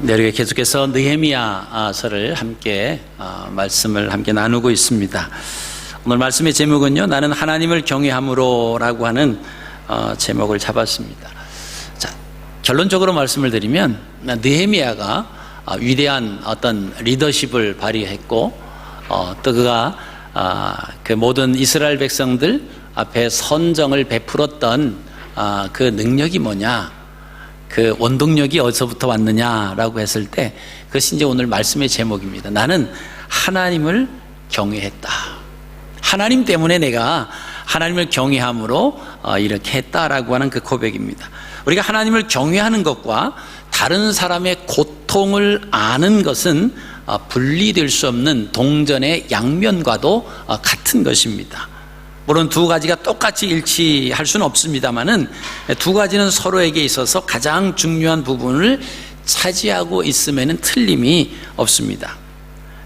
네, 우리가 계속해서 느헤미야서를 함께 말씀을 함께 나누고 있습니다. 오늘 말씀의 제목은요, 나는 하나님을 경외함으로라고 하는 제목을 잡았습니다. 자, 결론적으로 말씀을 드리면 느헤미야가 위대한 어떤 리더십을 발휘했고 또 그가 그 모든 이스라엘 백성들 앞에 선정을 베풀었던 그 능력이 뭐냐, 그 원동력이 어디서부터 왔느냐라고 했을 때 그것이 이제 오늘 말씀의 제목입니다. 나는 하나님을 경외했다. 하나님 때문에 내가 하나님을 경외함으로 이렇게 했다라고 하는 그 고백입니다. 우리가 하나님을 경외하는 것과 다른 사람의 고통을 아는 것은 분리될 수 없는 동전의 양면과도 같은 것입니다. 물론 두 가지가 똑같이 일치할 수는 없습니다만은 두 가지는 서로에게 있어서 가장 중요한 부분을 차지하고 있음에는 틀림이 없습니다.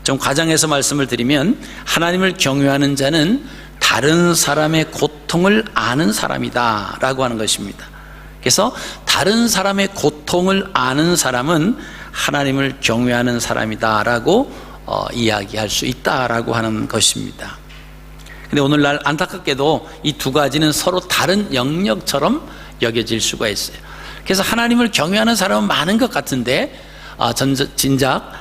좀 과장해서 말씀을 드리면 하나님을 경외하는 자는 다른 사람의 고통을 아는 사람이다 라고 하는 것입니다. 그래서 다른 사람의 고통을 아는 사람은 하나님을 경외하는 사람이다 라고 이야기할 수 있다라고 하는 것입니다. 근데 오늘날 안타깝게도 이 두 가지는 서로 다른 영역처럼 여겨질 수가 있어요. 그래서 하나님을 경외하는 사람은 많은 것 같은데 진작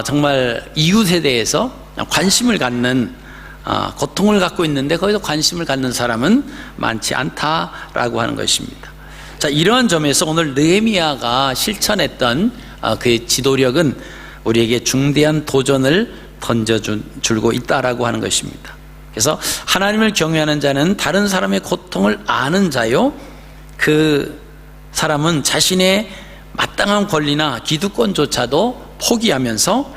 정말 이웃에 대해서 관심을 갖는, 고통을 갖고 있는데 거기서 관심을 갖는 사람은 많지 않다라고 하는 것입니다. 자, 이러한 점에서 오늘 느헤미야가 실천했던 그의 지도력은 우리에게 중대한 도전을 던져주고 있다라고 하는 것입니다. 그래서 하나님을 경외하는 자는 다른 사람의 고통을 아는 자요, 그 사람은 자신의 마땅한 권리나 기득권조차도 포기하면서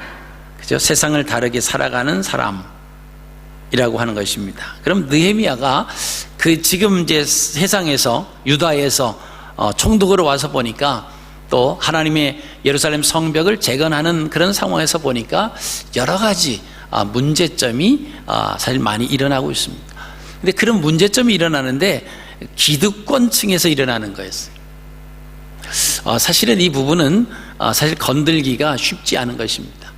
그죠? 세상을 다르게 살아가는 사람이라고 하는 것입니다. 그럼 느헤미야가 그 지금 이제 세상에서, 유다에서 총독으로 와서 보니까 또 하나님의 예루살렘 성벽을 재건하는 그런 상황에서 보니까 여러 가지 문제점이 사실 많이 일어나고 있습니다. 근데 그런 문제점이 일어나는데 기득권층에서 일어나는 거였어요. 사실은 이 부분은 사실 건들기가 쉽지 않은 것입니다.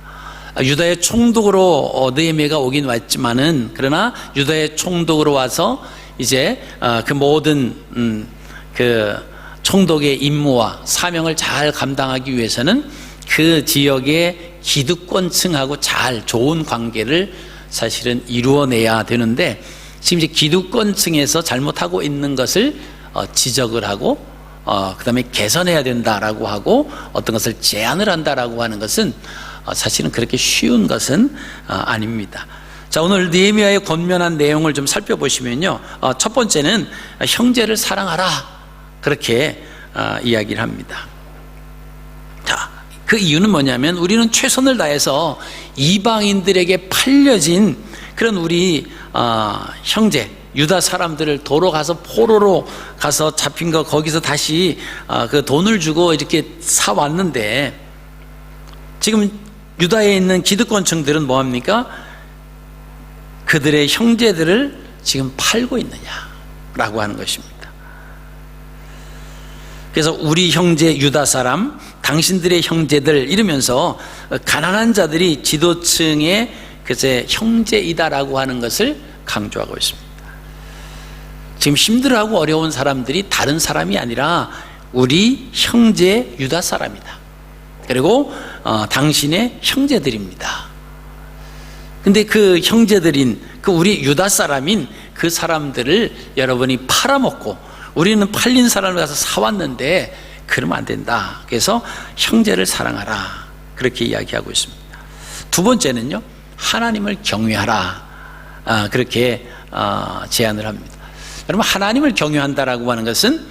유다의 총독으로 느헤미야가 오긴 왔지만은, 그러나 유다의 총독으로 와서 이제 그 모든 그 총독의 임무와 사명을 잘 감당하기 위해서는 그 지역의 기득권층하고 잘 좋은 관계를 사실은 이루어내야 되는데, 지금 이제 기득권층에서 잘못하고 있는 것을 지적을 하고 그 다음에 개선해야 된다라고 하고 어떤 것을 제안을 한다라고 하는 것은 사실은 그렇게 쉬운 것은 아닙니다. 자, 오늘 느헤미야의 권면한 내용을 좀 살펴보시면요, 첫 번째는 형제를 사랑하라, 그렇게 이야기를 합니다. 자, 그 이유는 뭐냐면 우리는 최선을 다해서 이방인들에게 팔려진 그런 우리 형제 유다 사람들을 도로 가서 포로로 가서 잡힌 거 거기서 다시 그 돈을 주고 이렇게 사왔는데, 지금 유다에 있는 기득권층들은 뭐합니까? 그들의 형제들을 지금 팔고 있느냐라고 하는 것입니다. 그래서 우리 형제 유다 사람, 당신들의 형제들 이러면서 가난한 자들이 지도층의 그제 형제이다라고 하는 것을 강조하고 있습니다. 지금 힘들어하고 어려운 사람들이 다른 사람이 아니라 우리 형제 유다 사람이다. 그리고 당신의 형제들입니다. 근데 그 형제들인 그 우리 유다 사람인 그 사람들을 여러분이 팔아먹고 우리는 팔린 사람을 가서 사왔는데 그러면 안 된다. 그래서 형제를 사랑하라, 그렇게 이야기하고 있습니다. 두 번째는요, 하나님을 경외하라, 그렇게 제안을 합니다. 여러분, 하나님을 경외한다라고 하는 것은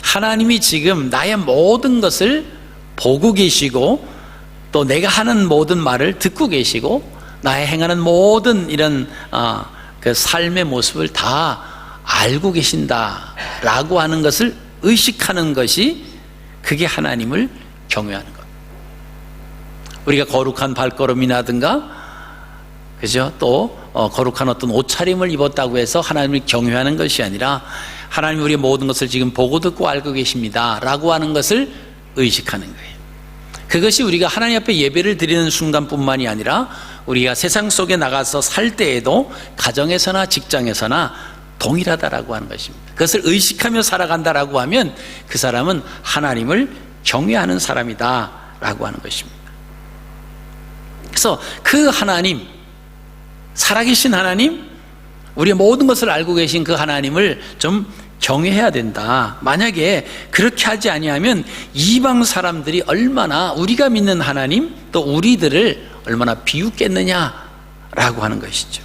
하나님이 지금 나의 모든 것을 보고 계시고 또 내가 하는 모든 말을 듣고 계시고 나의 행하는 모든 이런 그 삶의 모습을 다 알고 계신다라고 하는 것을 의식하는 것이, 그게 하나님을 경외하는 것. 우리가 거룩한 발걸음이라든가, 그죠? 또 거룩한 어떤 옷차림을 입었다고 해서 하나님을 경외하는 것이 아니라 하나님 우리의 모든 것을 지금 보고 듣고 알고 계십니다 라고 하는 것을 의식하는 거예요. 그것이 우리가 하나님 앞에 예배를 드리는 순간뿐만이 아니라 우리가 세상 속에 나가서 살 때에도 가정에서나 직장에서나 동일하다라고 하는 것입니다. 그것을 의식하며 살아간다라고 하면 그 사람은 하나님을 경외하는 사람이다라고 하는 것입니다. 그래서 그 하나님, 살아계신 하나님, 우리의 모든 것을 알고 계신 그 하나님을 좀 경외해야 된다. 만약에 그렇게 하지 아니하면 이방 사람들이 얼마나 우리가 믿는 하나님 또 우리들을 얼마나 비웃겠느냐라고 하는 것이죠.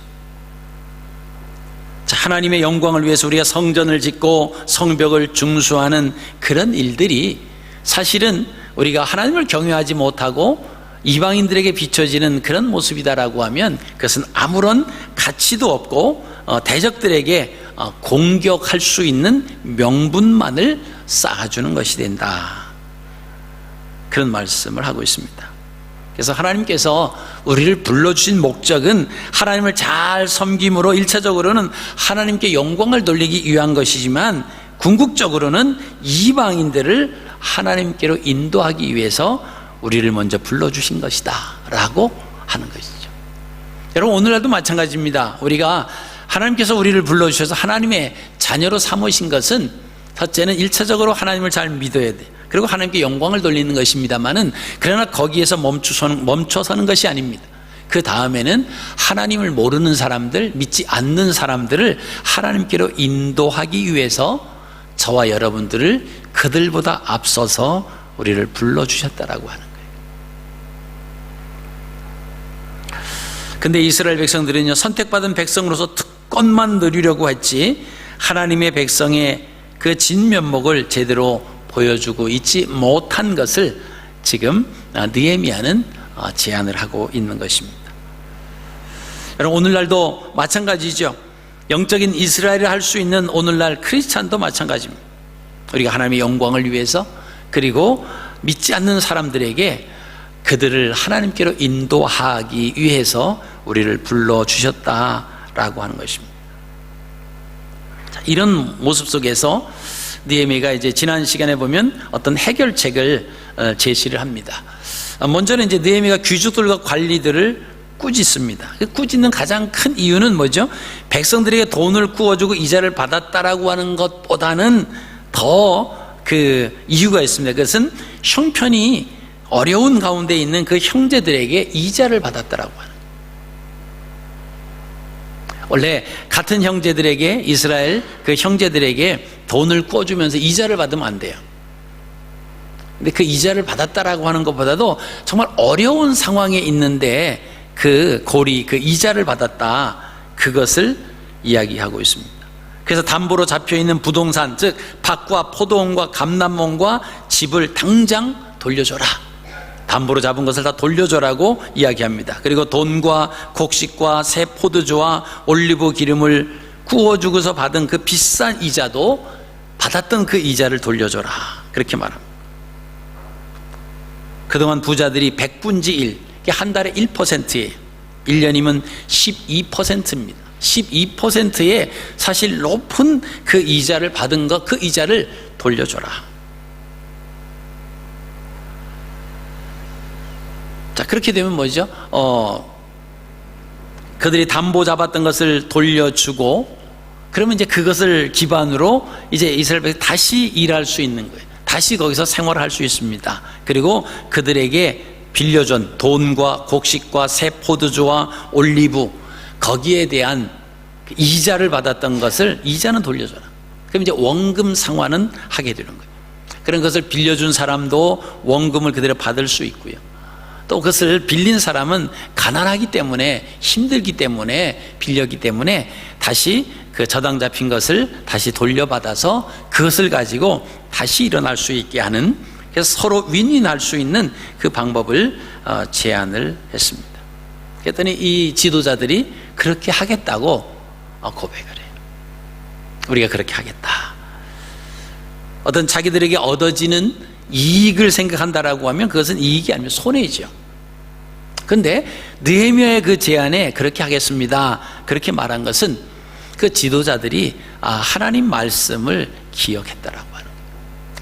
자, 하나님의 영광을 위해서 우리가 성전을 짓고 성벽을 중수하는 그런 일들이 사실은 우리가 하나님을 경외하지 못하고 이방인들에게 비춰지는 그런 모습이다라고 하면 그것은 아무런 가치도 없고 대적들에게 공격할 수 있는 명분만을 쌓아주는 것이 된다, 그런 말씀을 하고 있습니다. 그래서 하나님께서 우리를 불러주신 목적은 하나님을 잘 섬김으로 1차적으로는 하나님께 영광을 돌리기 위한 것이지만 궁극적으로는 이방인들을 하나님께로 인도하기 위해서 우리를 먼저 불러주신 것이다 라고 하는 것이죠. 여러분, 오늘날도 마찬가지입니다. 우리가 하나님께서 우리를 불러주셔서 하나님의 자녀로 삼으신 것은 첫째는 1차적으로 하나님을 잘 믿어야 돼요. 그리고 하나님께 영광을 돌리는 것입니다만은, 그러나 거기에서 멈춰서는 것이 아닙니다. 그 다음에는 하나님을 모르는 사람들, 믿지 않는 사람들을 하나님께로 인도하기 위해서 저와 여러분들을 그들보다 앞서서 우리를 불러주셨다라고 하는 거예요. 근데 이스라엘 백성들은요, 선택받은 백성으로서 특권만 누리려고 했지 하나님의 백성의 그 진면목을 제대로 보여주고 있지 못한 것을 지금 느헤미야는 제안을 하고 있는 것입니다. 여러분, 오늘날도 마찬가지죠. 영적인 이스라엘을 할 수 있는 오늘날 크리스찬도 마찬가지입니다. 우리가 하나님의 영광을 위해서, 그리고 믿지 않는 사람들에게 그들을 하나님께로 인도하기 위해서 우리를 불러주셨다라고 하는 것입니다. 자, 이런 모습 속에서 느헤미야가 이제 지난 시간에 보면 어떤 해결책을 제시를 합니다. 먼저는 이제 느헤미야가 귀족들과 관리들을 꾸짖습니다. 꾸짖는 가장 큰 이유는 뭐죠? 백성들에게 돈을 구워주고 이자를 받았다라고 하는 것보다는 더 그 이유가 있습니다. 그것은 형편이 어려운 가운데 있는 그 형제들에게 이자를 받았다라고 하는. 원래 같은 형제들에게, 이스라엘 그 형제들에게 돈을 꿔주면서 이자를 받으면 안 돼요. 근데 그 이자를 받았다라고 하는 것보다도 정말 어려운 상황에 있는데 그 고리, 그 이자를 받았다, 그것을 이야기하고 있습니다. 그래서 담보로 잡혀있는 부동산, 즉 밭과 포도원과 감람원과 집을 당장 돌려줘라, 담보로 잡은 것을 다 돌려줘라고 이야기합니다. 그리고 돈과 곡식과 새 포도주와 올리브 기름을 구워주고서 받은 그 비싼 이자도 받았던 그 이자를 돌려줘라, 그렇게 말합니다. 그동안 부자들이 100분지 1, 한 달에 1%예요. 1년이면 12%입니다. 12%의 사실 높은 그 이자를 받은 것, 그 이자를 돌려줘라. 자, 그렇게 되면 뭐죠? 그들이 담보 잡았던 것을 돌려주고, 그러면 이제 그것을 기반으로 이제 이스라엘 백성이 다시 일할 수 있는 거예요. 다시 거기서 생활할 수 있습니다. 그리고 그들에게 빌려준 돈과 곡식과 새 포도주와 올리브, 거기에 대한 이자를 받았던 것을, 이자는 돌려줘라. 그럼 이제 원금 상환은 하게 되는 거예요. 그런 것을 빌려준 사람도 원금을 그대로 받을 수 있고요. 또 그것을 빌린 사람은 가난하기 때문에, 힘들기 때문에, 빌렸기 때문에 다시 그 저당 잡힌 것을 다시 돌려받아서 그것을 가지고 다시 일어날 수 있게 하는, 그래서 서로 윈윈할 수 있는 그 방법을 제안을 했습니다. 그랬더니 이 지도자들이 그렇게 하겠다고 고백을 해요. 우리가 그렇게 하겠다. 어떤 자기들에게 얻어지는 이익을 생각한다라고 하면 그것은 이익이 아니면 손해죠. 그런데 느헤미야의 그 제안에 그렇게 하겠습니다, 그렇게 말한 것은 그 지도자들이 하나님 말씀을 기억했다라고 하는 거예요.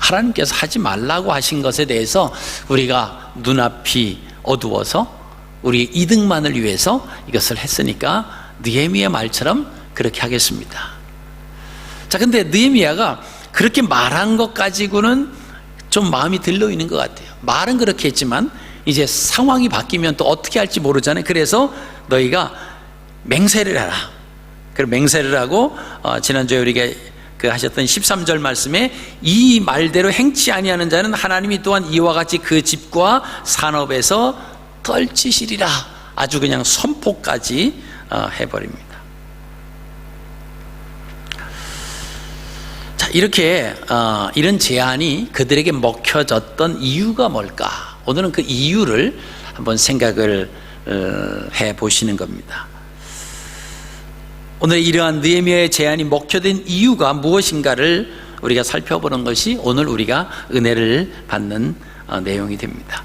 하나님께서 하지 말라고 하신 것에 대해서 우리가 눈앞이 어두워서 우리 이득만을 위해서 이것을 했으니까 느헤미야 말처럼 그렇게 하겠습니다. 자, 근데 느헤미야가 그렇게 말한 것 가지고는 좀 마음이 들러 있는 것 같아요. 말은 그렇게 했지만 이제 상황이 바뀌면 또 어떻게 할지 모르잖아요. 그래서 너희가 맹세를 해라. 그리고 맹세를 하고 지난주에 우리가 하셨던 13절 말씀에 이 말대로 행치 아니하는 자는 하나님이 또한 이와 같이 그 집과 산업에서 떨치시리라. 아주 그냥 선포까지 해버립니다. 자, 이렇게 이런 제안이 그들에게 먹혀졌던 이유가 뭘까? 오늘은 그 이유를 한번 생각을 해 보시는 겁니다. 오늘 이러한 느헤미야의 제안이 먹혀든 이유가 무엇인가를 우리가 살펴보는 것이 오늘 우리가 은혜를 받는 내용이 됩니다.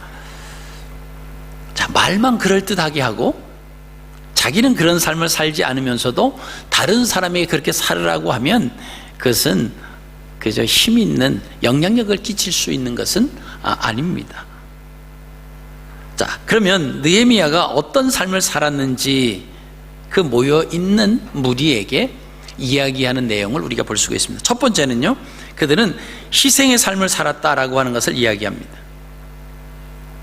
자, 말만 그럴듯하게 하고 자기는 그런 삶을 살지 않으면서도 다른 사람에게 그렇게 살으라고 하면 그것은 그저 힘 있는 영향력을 끼칠 수 있는 것은 아닙니다. 자, 그러면 느헤미야가 어떤 삶을 살았는지 그 모여있는 무리에게 이야기하는 내용을 우리가 볼 수가 있습니다. 첫 번째는요, 그들은 희생의 삶을 살았다라고 하는 것을 이야기합니다.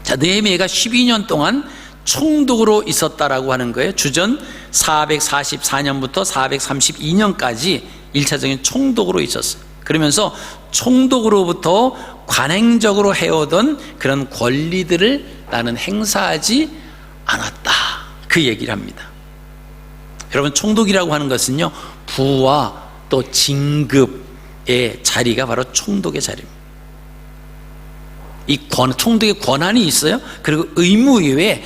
자, 느헤미야가 12년 동안 총독으로 있었다라고 하는 거예요. 주전 444년부터 432년까지 1차적인 총독으로 있었어요. 그러면서 총독으로부터 관행적으로 해오던 그런 권리들을 나는 행사하지 않았다, 그 얘기를 합니다. 여러분, 총독이라고 하는 것은요, 부와 또 진급의 자리가 바로 총독의 자리입니다. 이 총독의 권한이 있어요. 그리고 의무 이외에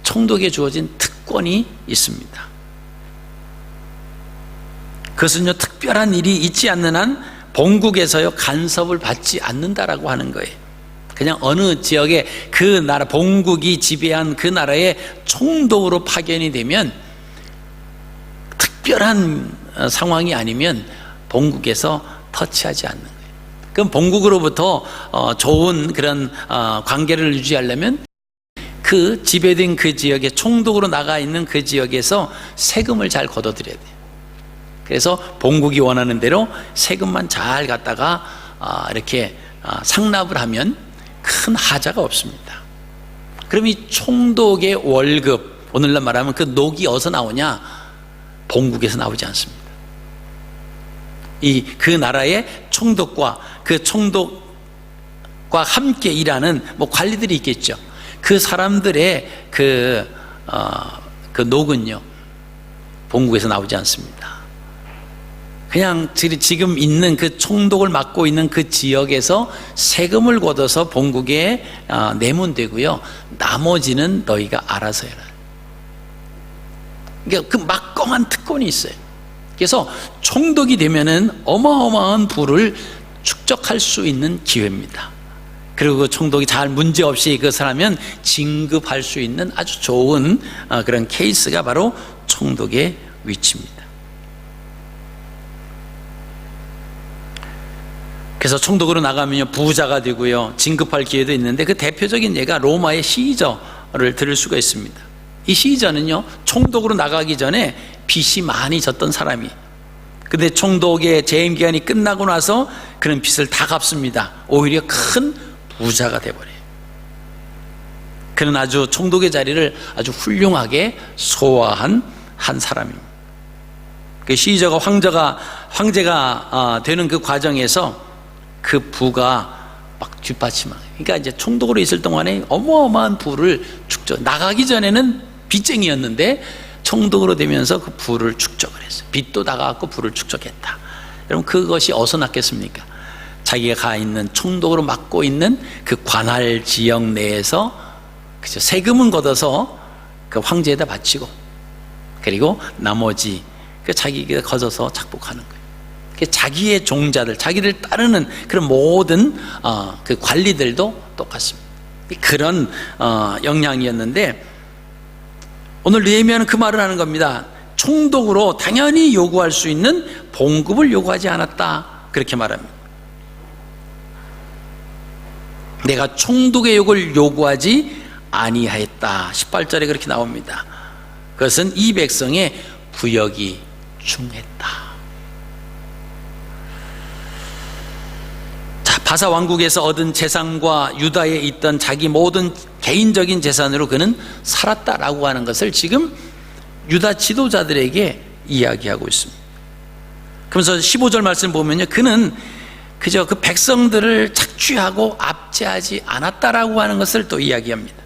총독에 주어진 특권이 있습니다. 그것은요, 특별한 일이 있지 않는 한 본국에서요 간섭을 받지 않는다라고 하는 거예요. 그냥 어느 지역에 그 나라 본국이 지배한 그 나라의 총독으로 파견이 되면 특별한 상황이 아니면 본국에서 터치하지 않는 거예요. 그럼 본국으로부터 좋은 그런 관계를 유지하려면 그 지배된 그 지역에 총독으로 나가 있는 그 지역에서 세금을 잘 걷어들여야 돼요. 그래서 본국이 원하는 대로 세금만 잘 갖다가 이렇게 상납을 하면 큰 하자가 없습니다. 그럼 이 총독의 월급, 오늘날 말하면 그 녹이 어디서 나오냐? 본국에서 나오지 않습니다. 그 나라의 총독과 그 총독과 함께 일하는 관리들이 있겠죠. 그 사람들의 그 녹은요, 본국에서 나오지 않습니다. 그냥 지금 있는 그 총독을 맡고 있는 그 지역에서 세금을 걷어서 본국에 내면 되고요. 나머지는 너희가 알아서 해라. 그러니까 그 막강한 특권이 있어요. 그래서 총독이 되면은 어마어마한 부를 축적할 수 있는 기회입니다. 그리고 그 총독이 잘 문제없이 그것을 하면 진급할 수 있는 아주 좋은 그런 케이스가 바로 총독의 위치입니다. 그래서 총독으로 나가면 부자가 되고요, 진급할 기회도 있는데 그 대표적인 예가 로마의 시저를 들을 수가 있습니다. 이 시저는요, 총독으로 나가기 전에 빚이 많이 졌던 사람이에요. 근데 총독의 재임 기간이 끝나고 나서 그런 빚을 다 갚습니다. 오히려 큰 부자가 돼버려요. 그는 아주 총독의 자리를 아주 훌륭하게 소화한 한 사람입니다. 그 시저가 황제가 되는 그 과정에서 그 부가 막 뒷받침하고, 그러니까 이제 총독으로 있을 동안에 어마어마한 부를 나가기 전에는 빚쟁이였는데 총독으로 되면서 그 부를 축적을 했어요. 빚도 나가고 부를 축적했다. 여러분, 그것이 어디서 났겠습니까? 자기가 가 있는 총독으로 맡고 있는 그 관할 지역 내에서 그죠, 세금은 걷어서 그 황제에다 바치고, 그리고 나머지 그 자기가 걷어서 착복하는 거예요. 자기의 종자들, 자기를 따르는 그런 모든 그 관리들도 똑같습니다. 그런 영향이었는데 오늘 느헤미야는 그 말을 하는 겁니다. 총독으로 당연히 요구할 수 있는 봉급을 요구하지 않았다, 그렇게 말합니다. 내가 총독의 욕을 요구하지 아니하였다. 18절에 그렇게 나옵니다. 그것은 이 백성의 부역이 중했다. 자, 바사 왕국에서 얻은 재산과 유다에 있던 자기 모든 개인적인 재산으로 그는 살았다라고 하는 것을 지금 유다 지도자들에게 이야기하고 있습니다. 그러면서 15절 말씀 보면요, 그는 그저 그 백성들을 착취하고 압제하지 않았다라고 하는 것을 또 이야기합니다.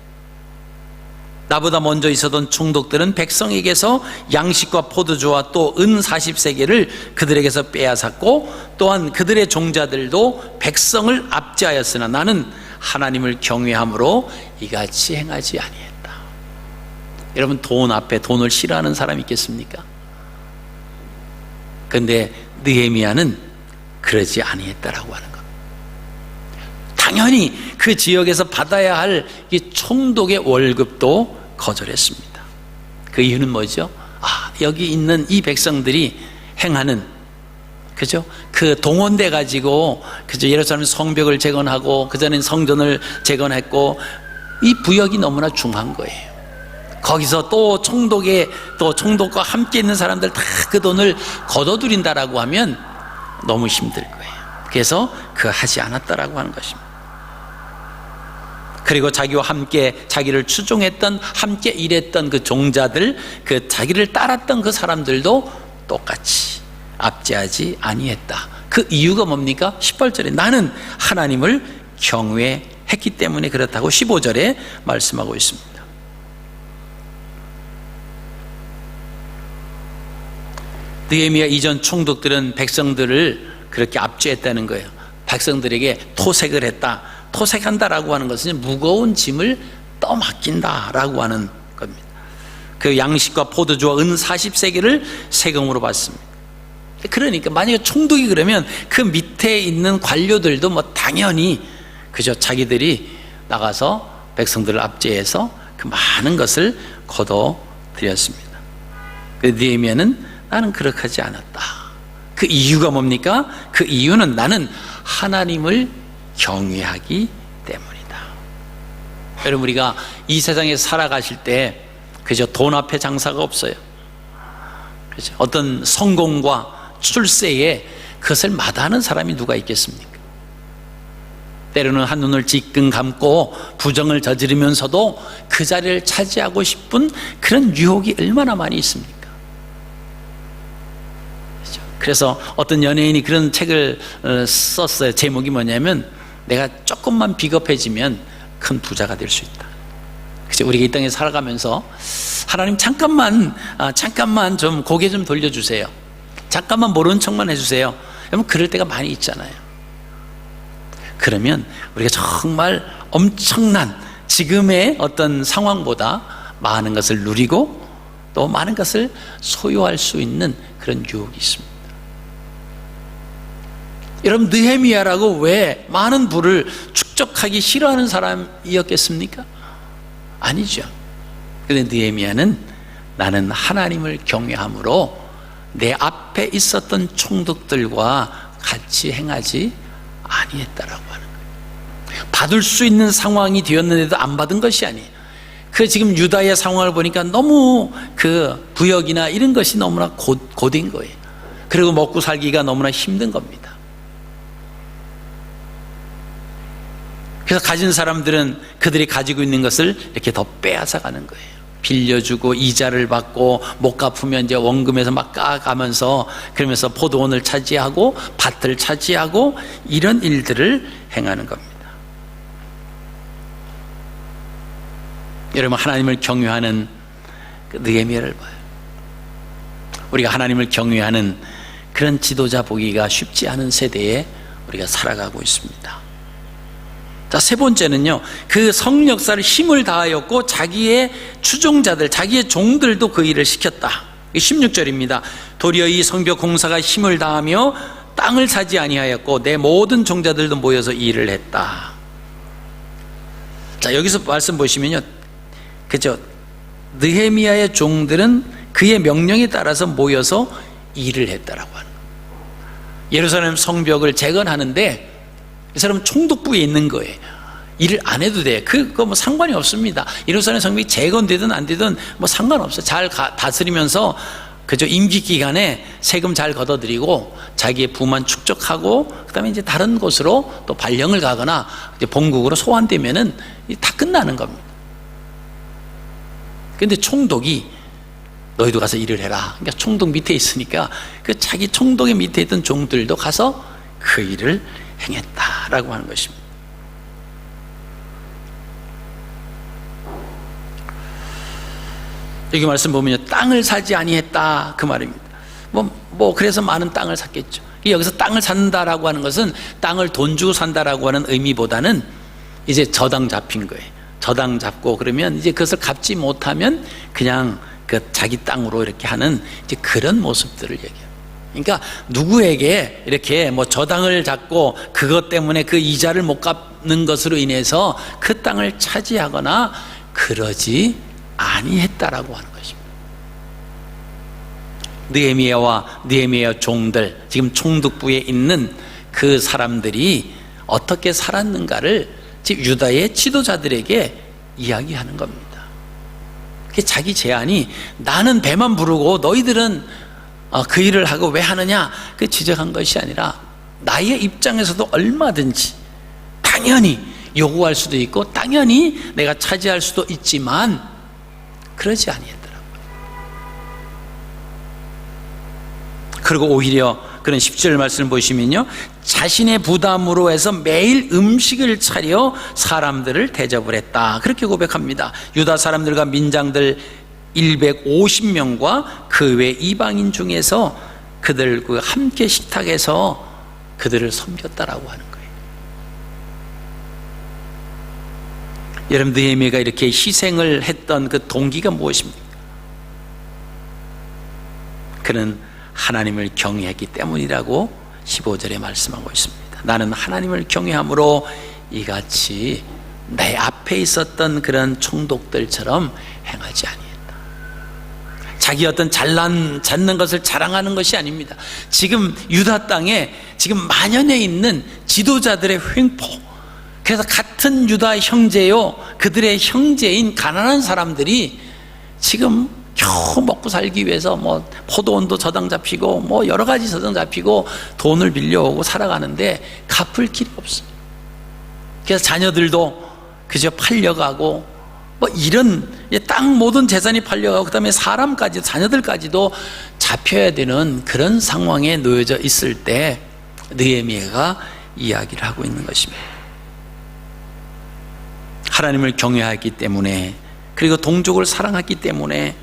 나보다 먼저 있었던 총독들은 백성에게서 양식과 포도주와 또 은 40세겔을 그들에게서 빼앗았고, 또한 그들의 종자들도 백성을 압제하였으나 나는 하나님을 경외함으로 이같이 행하지 아니했다. 여러분, 돈 앞에 돈을 싫어하는 사람이 있겠습니까? 그런데 느헤미야는 그러지 아니했다라고 하는 것. 당연히 그 지역에서 받아야 할 이 총독의 월급도 거절했습니다. 그 이유는 뭐죠? 여기 있는 이 백성들이 행하는, 그죠? 그 동원돼 가지고, 그죠? 예루살렘 성벽을 재건하고 그전엔 성전을 재건했고, 이 부역이 너무나 중한 거예요. 거기서 또 총독과 함께 있는 사람들 다 그 돈을 걷어들인다라고 하면 너무 힘들 거예요. 그래서 그 하지 않았다라고 하는 것입니다. 그리고 자기와 함께 자기를 추종했던, 함께 일했던 그 종자들, 그 자기를 따랐던 그 사람들도 똑같이 압제하지 아니했다. 그 이유가 뭡니까? 18절에 나는 하나님을 경외했기 때문에 그렇다고 15절에 말씀하고 있습니다. 느헤미야 이전 총독들은 백성들을 그렇게 압제했다는 거예요. 백성들에게 토색을 했다. 토색한다라고 하는 것은 무거운 짐을 떠맡긴다라고 하는 겁니다. 그 양식과 포도주와 은 40세겔을 세금으로 받습니다. 그러니까 만약에 총독이 그러면 그 밑에 있는 관료들도 뭐 당연히 그저 자기들이 나가서 백성들을 압제해서 그 많은 것을 거둬들였습니다. 그 느헤미야는 나는 그렇게 하지 않았다. 그 이유가 뭡니까? 그 이유는 나는 하나님을 경외하기 때문이다. 여러분, 우리가 이 세상에 살아가실 때 그저 돈 앞에 장사가 없어요. 그죠? 어떤 성공과 출세에 그것을 마다하는 사람이 누가 있겠습니까? 때로는 한눈을 지끈 감고 부정을 저지르면서도 그 자리를 차지하고 싶은 그런 유혹이 얼마나 많이 있습니까? 그래서 어떤 연예인이 그런 책을 썼어요. 제목이 뭐냐면 내가 조금만 비겁해지면 큰 부자가 될 수 있다. 그죠? 우리가 이 땅에 살아가면서 하나님 잠깐만 좀 고개 좀 돌려주세요. 잠깐만 모르는 척만 해주세요. 여러분, 그럴 때가 많이 있잖아요. 그러면 우리가 정말 엄청난 지금의 어떤 상황보다 많은 것을 누리고 또 많은 것을 소유할 수 있는 그런 유혹이 있습니다. 여러분, 느헤미야라고 왜 많은 부를 축적하기 싫어하는 사람이었겠습니까? 아니죠. 그런데 느헤미야는 나는 하나님을 경외함으로 내 앞에 있었던 총독들과 같이 행하지 아니했다라고 하는 거예요. 받을 수 있는 상황이 되었는데도 안 받은 것이 아니에요. 그 지금 유다의 상황을 보니까 너무 그 부역이나 이런 것이 너무나 고된 거예요. 그리고 먹고 살기가 너무나 힘든 겁니다. 그래서 가진 사람들은 그들이 가지고 있는 것을 이렇게 더 빼앗아 가는 거예요. 빌려주고 이자를 받고 못 갚으면 이제 원금에서 막 까가면서, 그러면서 포도원을 차지하고 밭을 차지하고 이런 일들을 행하는 겁니다. 여러분, 하나님을 경외하는 그 느헤미야를 봐요. 우리가 하나님을 경외하는 그런 지도자 보기가 쉽지 않은 세대에 우리가 살아가고 있습니다. 자, 세 번째는요, 그 성역사를 힘을 다하였고 자기의 추종자들, 자기의 종들도 그 일을 시켰다. 16절입니다. 도리어 이 성벽 공사가 힘을 다하며 땅을 사지 아니하였고 내 모든 종자들도 모여서 일을 했다. 자, 여기서 말씀 보시면요, 그죠? 느헤미야의 종들은 그의 명령에 따라서 모여서 일을 했다라고 하는 거예요. 예루살렘 성벽을 재건하는데 이 사람은 총독부에 있는 거예요. 일을 안 해도 돼. 그거 뭐 상관이 없습니다. 예루살렘 성벽이 재건되든 안 되든 뭐 상관없어요. 잘 다스리면서 그저 임기 기간에 세금 잘 걷어들이고 자기의 부만 축적하고 그다음에 이제 다른 곳으로 또 발령을 가거나 이제 본국으로 소환되면은 다 끝나는 겁니다. 근데 총독이 너희도 가서 일을 해라. 그러니까 총독 밑에 있으니까 그 자기 총독의 밑에 있던 종들도 가서 그 일을 행했다라고 하는 것입니다. 여기 말씀 보면요, 땅을 사지 아니했다 그 말입니다. 그래서 많은 땅을 샀겠죠. 여기서 땅을 산다라고 하는 것은 땅을 돈 주고 산다라고 하는 의미보다는 이제 저당 잡힌 거예요. 저당 잡고 그러면 이제 그것을 갚지 못하면 그냥 그 자기 땅으로 이렇게 하는 이제 그런 모습들을 얘기해요. 그러니까 누구에게 이렇게 뭐 저당을 잡고 그것 때문에 그 이자를 못 갚는 것으로 인해서 그 땅을 차지하거나 그러지 아니했다라고 하는 것입니다. 느헤미야와 느헤미야 종들, 지금 총독부에 있는 그 사람들이 어떻게 살았는가를 지금 유다의 지도자들에게 이야기하는 겁니다. 그게 자기 제안이 나는 배만 부르고 너희들은 그 일을 하고 왜 하느냐 그 지적한 것이 아니라 나의 입장에서도 얼마든지 당연히 요구할 수도 있고 당연히 내가 차지할 수도 있지만 그러지 아니했더라고요. 그리고 오히려 그런 10절 말씀을 보시면요, 자신의 부담으로 해서 매일 음식을 차려 사람들을 대접을 했다 그렇게 고백합니다. 유다 사람들과 민장들 150명과 그 외 이방인 중에서 그들과 함께 식탁에서 그들을 섬겼다라고 하는 거예요. 여러분, 느헤미야가 이렇게 희생을 했던 그 동기가 무엇입니까? 그는 하나님을 경외했기 때문이라고 15절에 말씀하고 있습니다. 나는 하나님을 경외함으로 이같이 내 앞에 있었던 그런 총독들처럼 행하지 아니했다. 자기 어떤 잘난 것을 자랑하는 것이 아닙니다. 지금 유다 땅에 지금 만연해 있는 지도자들의 횡포, 그래서 같은 유다 형제요, 그들의 형제인 가난한 사람들이 지금 겨우 먹고 살기 위해서 뭐 포도원도 저당 잡히고 뭐 여러 가지 저당 잡히고 돈을 빌려오고 살아가는데 갚을 길이 없어요. 그래서 자녀들도 그저 팔려가고 뭐 이런 땅 모든 재산이 팔려가고 그다음에 사람까지 자녀들까지도 잡혀야 되는 그런 상황에 놓여져 있을 때 느헤미야가 이야기를 하고 있는 것입니다. 하나님을 경외하기 때문에, 그리고 동족을 사랑하기 때문에,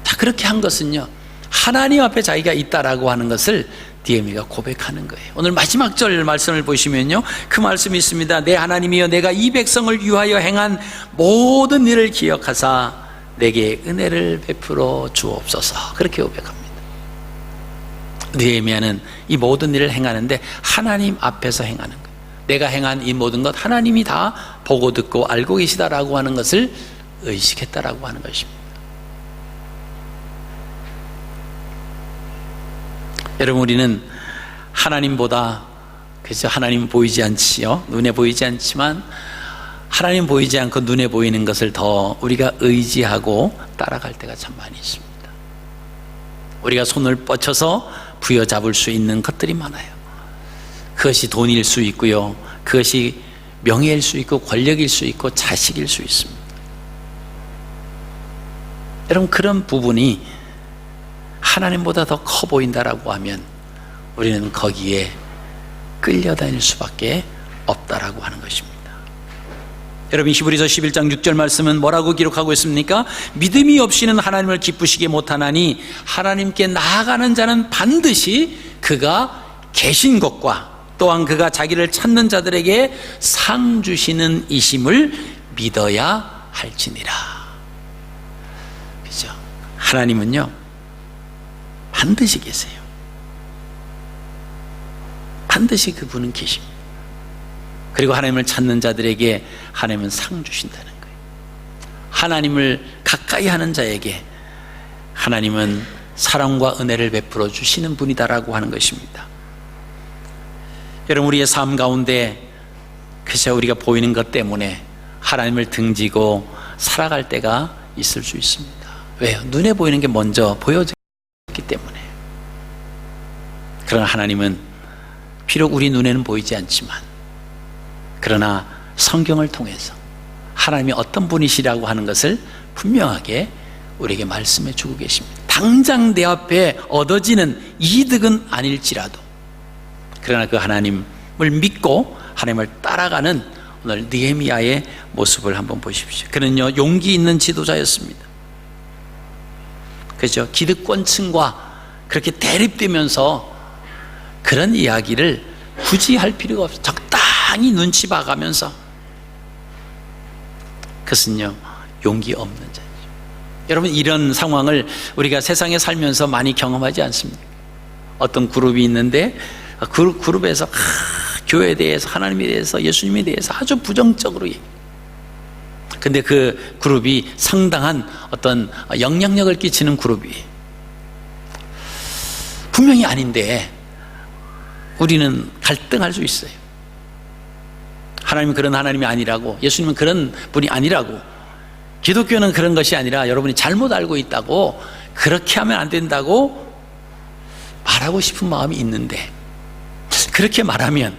자, 그렇게 한 것은요, 하나님 앞에 자기가 있다라고 하는 것을 느헤미야가 고백하는 거예요. 오늘 마지막 절 말씀을 보시면요, 그 말씀이 있습니다. 내 하나님이여, 내가 이 백성을 위하여 행한 모든 일을 기억하사 내게 은혜를 베풀어 주옵소서. 그렇게 고백합니다. 느헤미야는 이 모든 일을 행하는데 하나님 앞에서 행하는 거예요. 내가 행한 이 모든 것 하나님이 다 보고 듣고 알고 계시다라고 하는 것을 의식했다라고 하는 것입니다. 여러분, 우리는 하나님보다, 그죠? 하나님 보이지 않지요, 눈에 보이지 않지만 하나님 보이지 않고 눈에 보이는 것을 더 우리가 의지하고 따라갈 때가 참 많이 있습니다. 우리가 손을 뻗쳐서 부여잡을 수 있는 것들이 많아요. 그것이 돈일 수 있고요, 그것이 명예일 수 있고 권력일 수 있고 자식일 수 있습니다. 여러분, 그런 부분이 하나님보다 더 커 보인다라고 하면 우리는 거기에 끌려다닐 수밖에 없다라고 하는 것입니다. 여러분, 히브리서 11장 6절 말씀은 뭐라고 기록하고 있습니까? 믿음이 없이는 하나님을 기쁘시게 못하나니 하나님께 나아가는 자는 반드시 그가 계신 것과 또한 그가 자기를 찾는 자들에게 상 주시는 이심을 믿어야 할지니라. 그죠? 하나님은요, 반드시 계세요. 반드시 그분은 계십니다. 그리고 하나님을 찾는 자들에게 하나님은 상 주신다는 거예요. 하나님을 가까이 하는 자에게 하나님은 사랑과 은혜를 베풀어 주시는 분이다라고 하는 것입니다. 여러분, 우리의 삶 가운데 그저 우리가 보이는 것 때문에 하나님을 등지고 살아갈 때가 있을 수 있습니다. 왜요? 눈에 보이는 게 먼저 보여졌기 때문에. 그러나 하나님은 비록 우리 눈에는 보이지 않지만, 그러나 성경을 통해서 하나님이 어떤 분이시라고 하는 것을 분명하게 우리에게 말씀해 주고 계십니다. 당장 내 앞에 얻어지는 이득은 아닐지라도, 그러나 그 하나님을 믿고 하나님을 따라가는 오늘 느헤미야의 모습을 한번 보십시오. 그는요, 용기 있는 지도자였습니다. 그죠? 기득권층과 그렇게 대립되면서 그런 이야기를 굳이 할 필요가 없어요. 적당히 눈치 봐가면서. 그것은요, 용기 없는 자죠. 여러분, 이런 상황을 우리가 세상에 살면서 많이 경험하지 않습니까? 어떤 그룹이 있는데 그 그룹에서 교회에 대해서, 하나님에 대해서, 예수님에 대해서 아주 부정적으로 얘기해요. 근데 그 그룹이 상당한 어떤 영향력을 끼치는 그룹이에요. 분명히 아닌데 우리는 갈등할 수 있어요. 하나님은 그런 하나님이 아니라고, 예수님은 그런 분이 아니라고, 기독교는 그런 것이 아니라 여러분이 잘못 알고 있다고, 그렇게 하면 안 된다고 말하고 싶은 마음이 있는데, 그렇게 말하면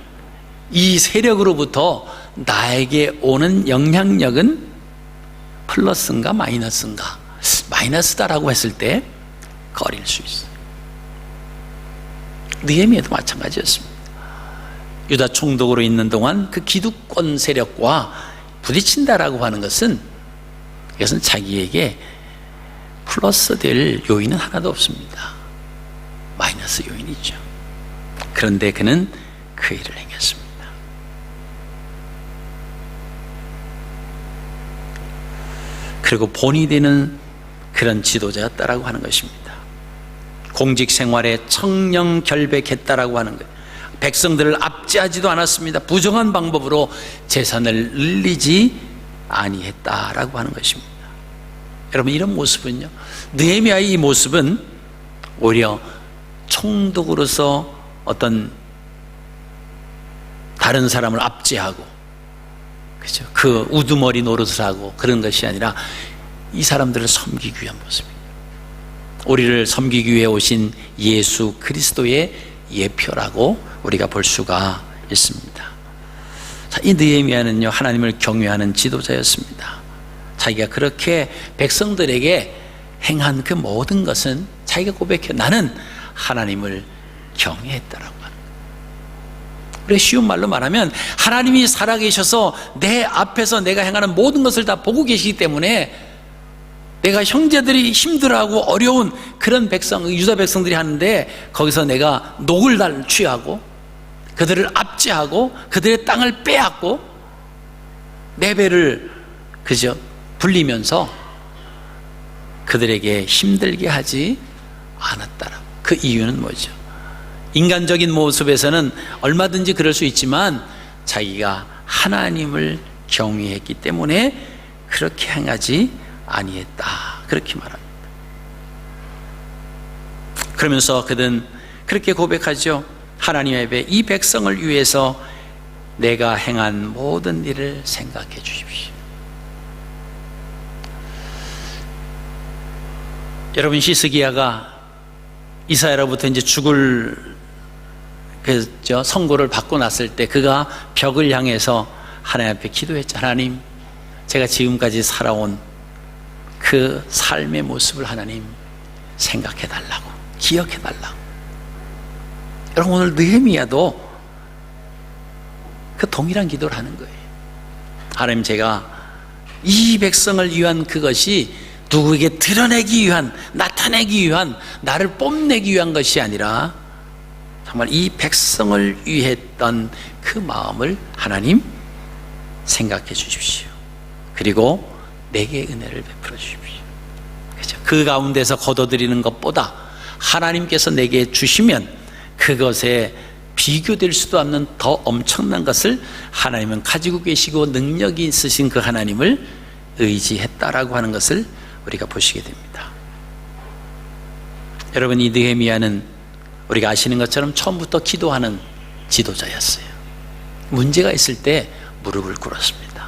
이 세력으로부터 나에게 오는 영향력은 플러스인가 마이너스인가? 마이너스다라고 했을 때 거릴 수 있어요. 느헤미야도 마찬가지였습니다. 유다 총독으로 있는 동안 그 기득권 세력과 부딪힌다라고 하는 것은, 이것은 자기에게 플러스 될 요인은 하나도 없습니다. 마이너스 요인이죠. 그런데 그는 그 일을 행했습니다. 그리고 본이 되는 그런 지도자였다라고 하는 것입니다. 공직 생활에 청렴결백했다라고 하는 거예요. 백성들을 압제하지도 않았습니다. 부정한 방법으로 재산을 늘리지 아니했다라고 하는 것입니다. 여러분, 이런 모습은요, 느헤미야의 이 모습은 오히려 총독으로서 어떤 다른 사람을 압제하고, 그죠? 그 우두머리 노릇을 하고 그런 것이 아니라 이 사람들을 섬기기 위한 모습입니다. 우리를 섬기기 위해 오신 예수 그리스도의 예표라고 우리가 볼 수가 있습니다. 자, 이 느헤미야는요, 하나님을 경외하는 지도자였습니다. 자기가 그렇게 백성들에게 행한 그 모든 것은 자기가 고백해, 나는 하나님을 경외했다라고 하는 거예요. 우리 쉬운 말로 말하면 하나님이 살아계셔서 내 앞에서 내가 행하는 모든 것을 다 보고 계시기 때문에, 내가 형제들이 힘들어하고 어려운 그런 유다 백성들이 하는데 거기서 내가 녹을 취하고 그들을 압제하고 그들의 땅을 빼앗고 내 배를 그저 불리면서 그들에게 힘들게 하지 않았다라고. 그 이유는 뭐죠? 인간적인 모습에서는 얼마든지 그럴 수 있지만 자기가 하나님을 경외했기 때문에 그렇게 행하지 아니했다, 그렇게 말합니다. 그러면서 그는 그렇게 고백하죠. 하나님 앞에 이 백성을 위해서 내가 행한 모든 일을 생각해 주십시오. 여러분, 히스기야가 이사야로부터 이제 죽을 선고를 받고 났을 때 그가 벽을 향해서 하나님 앞에 기도했죠. 하나님, 제가 지금까지 살아온 그 삶의 모습을 하나님 생각해 달라고, 기억해 달라고. 여러분, 오늘 느헤미야도 그 동일한 기도를 하는 거예요. 하나님, 제가 이 백성을 위한 그것이 누구에게 드러내기 위한, 나타내기 위한, 나를 뽐내기 위한 것이 아니라 정말 이 백성을 위했던 그 마음을 하나님 생각해 주십시오. 그리고 내게 은혜를 베풀어 주십시오. 그렇죠? 그 가운데서 거둬들이는 것보다 하나님께서 내게 주시면 그것에 비교될 수도 없는 더 엄청난 것을 하나님은 가지고 계시고 능력이 있으신 그 하나님을 의지했다라고 하는 것을 우리가 보시게 됩니다. 여러분, 이 느헤미야는 우리가 아시는 것처럼 처음부터 기도하는 지도자였어요. 문제가 있을 때 무릎을 꿇었습니다.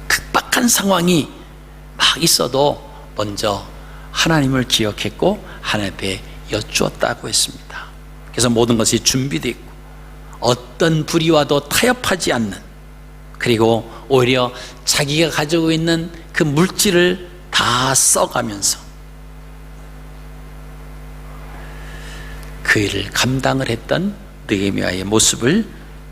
극박한 상황이 막 있어도 먼저 하나님을 기억했고 하나님 앞에 여쭈었다고 했습니다. 그래서 모든 것이 준비되어 있고 어떤 불의와도 타협하지 않는, 그리고 오히려 자기가 가지고 있는 그 물질을 다 써가면서 그 일을 감당을 했던 느헤미야의 모습을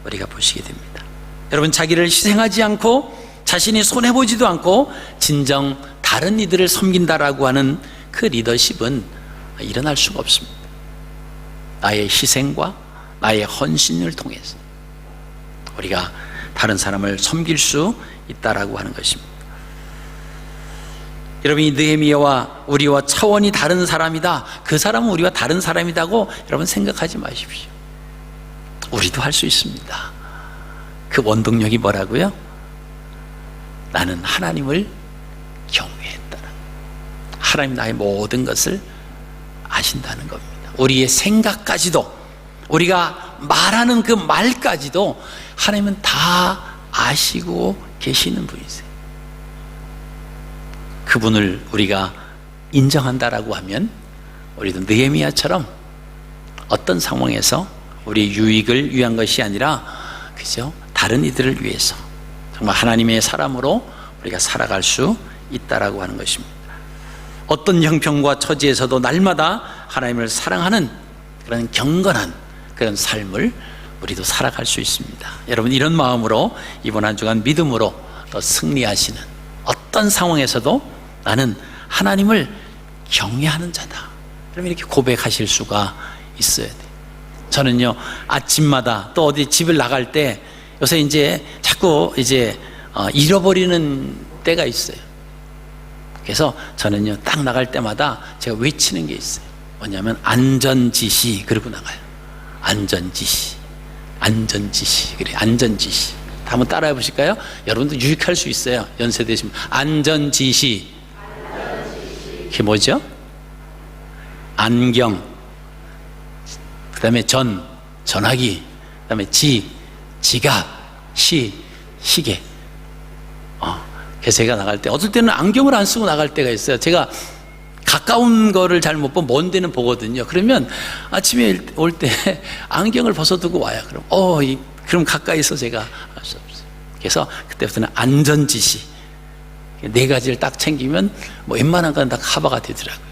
우리가 보시게 됩니다. 여러분, 자기를 희생하지 않고 자신이 손해보지도 않고 진정 다른 이들을 섬긴다라고 하는 그 리더십은 일어날 수가 없습니다. 나의 희생과 나의 헌신을 통해서 우리가 다른 사람을 섬길 수 있다라고 하는 것입니다. 여러분, 이 느헤미야와 우리와 차원이 다른 사람이다, 그 사람은 우리와 다른 사람이라고 여러분 생각하지 마십시오. 우리도 할 수 있습니다. 그 원동력이 뭐라고요? 나는 하나님을 경외했다. 하나님 나의 모든 것을 아신다는 겁니다. 우리의 생각까지도, 우리가 말하는 그 말까지도 하나님은 다 아시고 계시는 분이세요. 그분을 우리가 인정한다라고 하면 우리도 느헤미야처럼 어떤 상황에서 우리의 유익을 위한 것이 아니라 그죠? 다른 이들을 위해서 정말 하나님의 사람으로 우리가 살아갈 수 있다라고 하는 것입니다. 어떤 형편과 처지에서도 날마다 하나님을 사랑하는 그런 경건한 그런 삶을 우리도 살아갈 수 있습니다. 여러분, 이런 마음으로 이번 한 주간 믿음으로 더 승리하시는, 어떤 상황에서도 나는 하나님을 경외하는 자다, 그럼 이렇게 고백하실 수가 있어야 돼요. 저는요, 아침마다 또 어디 집을 나갈 때 요새 이제 자꾸 이제 잃어버리는 때가 있어요. 그래서 저는요, 딱 나갈 때마다 제가 외치는 게 있어요. 뭐냐면 안전지시, 그러고 나가요. 안전지시, 안전지시, 그래, 안전지시. 한번 따라해 보실까요? 여러분도 유익할 수 있어요. 연세 되시면. 안전지시. 그게 뭐죠? 안경, 그 다음에 전화기, 그 다음에 지갑, 시계. 그래서 제가 나갈 때 어떨 때는 안경을 안 쓰고 나갈 때가 있어요. 제가 가까운 거를 잘 못 보면 먼 데는 보거든요. 그러면 아침에 올 때 안경을 벗어두고 와요. 그럼 가까이서 제가 할 수 없어요. 그래서 그때부터는 안전지시, 네 가지를 딱 챙기면 뭐 웬만한 건 다 커버가 되더라고요.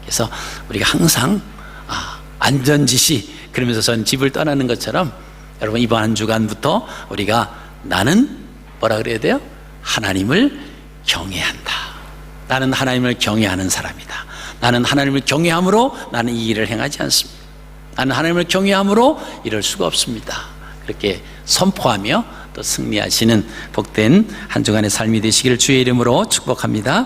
그래서 우리가 항상 안전지시, 그러면서 전 집을 떠나는 것처럼 여러분, 이번 한 주간부터 우리가 나는 뭐라 그래야 돼요? 하나님을 경외한다. 나는 하나님을 경외하는 사람이다. 나는 하나님을 경외함으로 나는 이 일을 행하지 않습니다. 나는 하나님을 경외함으로 이럴 수가 없습니다. 그렇게 선포하며 또 승리하시는 복된 한 주간의 삶이 되시기를 주의 이름으로 축복합니다.